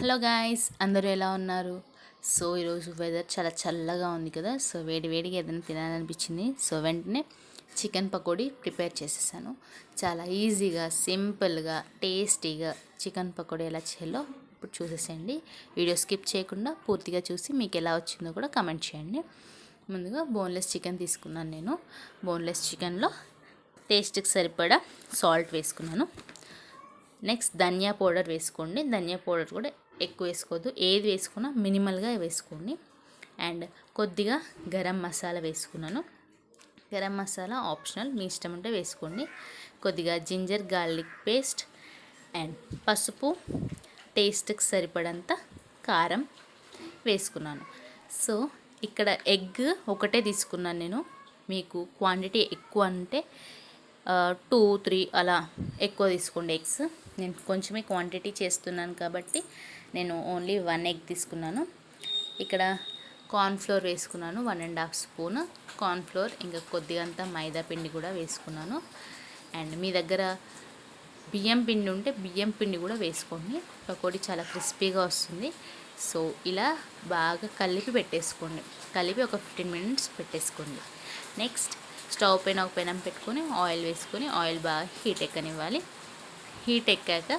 Hello guys, అందరూ ఎలా ఉన్నారు? సో ఈరోజు వెదర్ చాలా చల్లగా ఉంది కదా. సో వేడివేడిగా ఏదైనా తినాలనిపించింది. సో వెంటనే చికెన్ పకోడీ ప్రిపేర్ చేసేసాను. చాలా ఈజీగా, సింపుల్గా, టేస్టీగా చికెన్ పకోడీ ఎలా చేయాలో ఇప్పుడు చూసేసేయండి. వీడియో స్కిప్ చేయకుండా పూర్తిగా చూసి మీకు ఎలా వచ్చిందో కూడా కమెంట్ చేయండి. ముందుగా బోన్లెస్ చికెన్ తీసుకున్నాను నేను. బోన్లెస్ చికెన్లో టేస్ట్కి సరిపడా సాల్ట్ వేసుకున్నాను. నెక్స్ట్ ధనియా పౌడర్ వేసుకోండి. ధనియా పౌడర్ కూడా ఎక్కువ వేసుకోవద్దు, ఏది వేసుకున్నా మినిమల్గా వేసుకోండి. అండ్ కొద్దిగా గరం మసాలా వేసుకున్నాను. గరం మసాలా ఆప్షనల్, మీ ఇష్టం ఉంటే వేసుకోండి. కొద్దిగా జింజర్ గార్లిక్ పేస్ట్ అండ్ పసుపు, టేస్ట్కి సరిపడంత కారం వేసుకున్నాను. సో ఇక్కడ ఎగ్ ఒకటే తీసుకున్నాను నేను. మీకు క్వాంటిటీ ఎక్కువ అంటే 2-3 అలా ఎక్కువ తీసుకోండి ఎగ్స్. నేను కొంచెమే క్వాంటిటీ చేస్తున్నాను కాబట్టి నేను ఓన్లీ 1 ఎగ్ తీసుకున్నాను. ఇక్కడ కార్న్ఫ్లోర్ వేసుకున్నాను 1.5 స్పూన్ కార్న్ఫ్లోర్, ఇంకా కొద్దిగా అంతా మైదా పిండి కూడా వేసుకున్నాను. అండ్ మీ దగ్గర బియ్యం పిండి ఉంటే బియ్యం పిండి కూడా వేసుకోండి. పకోడీ చాలా క్రిస్పీగా వస్తుంది. సో ఇలా బాగా కలిపి పెట్టేసుకోండి. కలిపి ఒక 15 మినిట్స్ పెట్టేసుకోండి. నెక్స్ట్ స్టవ్ పైన ఒక పెనం పెట్టుకొని ఆయిల్ వేసుకొని ఆయిల్ బాగా హీట్ ఎక్కనివ్వాలి. హీట్ ఎక్కాక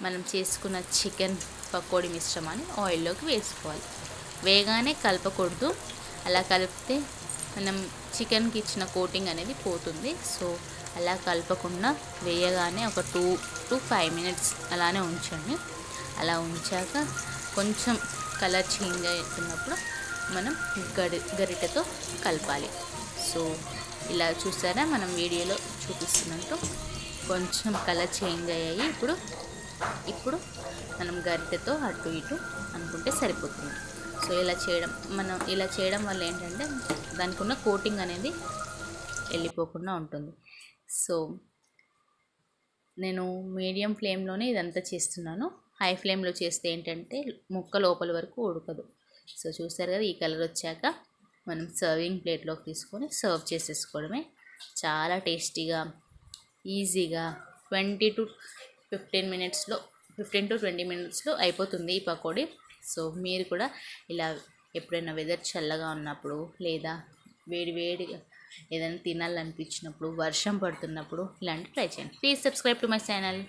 మనం చేసుకున్న చికెన్ పకోడీ మిశ్రమాన్ని ఆయిల్లోకి వేసుకోవాలి. వేగానే కలపకూడదు, అలా కలిపితే మనం చికెన్కి ఇచ్చిన కోటింగ్ అనేది పోతుంది. సో అలా కలపకుండా వేయగానే ఒక 2-5 మినిట్స్ అలానే ఉంచండి. అలా ఉంచాక కొంచెం కలర్ చేంజ్ అవుతున్నప్పుడు మనం గరిటెతో కలపాలి. సో ఇలా చూసారా, మనం వీడియోలో చూపిస్తున్నట్టు కొంచెం కలర్ చేంజ్ అయ్యాయి. ఇప్పుడు మనం గరిటెతో అటు ఇటు అనుకుంటే సరిపోతుంది. సో ఇలా చేయడం వల్ల ఏంటంటే దానికి ఉన్న కోటింగ్ అనేది వెళ్ళిపోకుండా ఉంటుంది. సో నేను మీడియం ఫ్లేమ్లోనే ఇదంతా చేస్తున్నాను. హై ఫ్లేమ్లో చేస్తే ఏంటంటే ముక్క లోపల వరకు ఉడకదు. సో చూసారు కదా, ఈ కలర్ వచ్చాక మనం సర్వింగ్ ప్లేట్లోకి తీసుకొని సర్వ్ చేసేసుకోవడమే. చాలా టేస్టీగా, ఈజీగా 15-20 మినిట్స్లో అయిపోతుంది ఈ పకోడీ. సో మీరు కూడా ఇలా ఎప్పుడైనా వెదర్ చల్లగా ఉన్నప్పుడు లేదా వేడివేడిగా ఏదైనా తినాలనిపించినప్పుడు, వర్షం పడుతున్నప్పుడు ఇలాంటి ట్రై చేయండి. Please subscribe to my channel.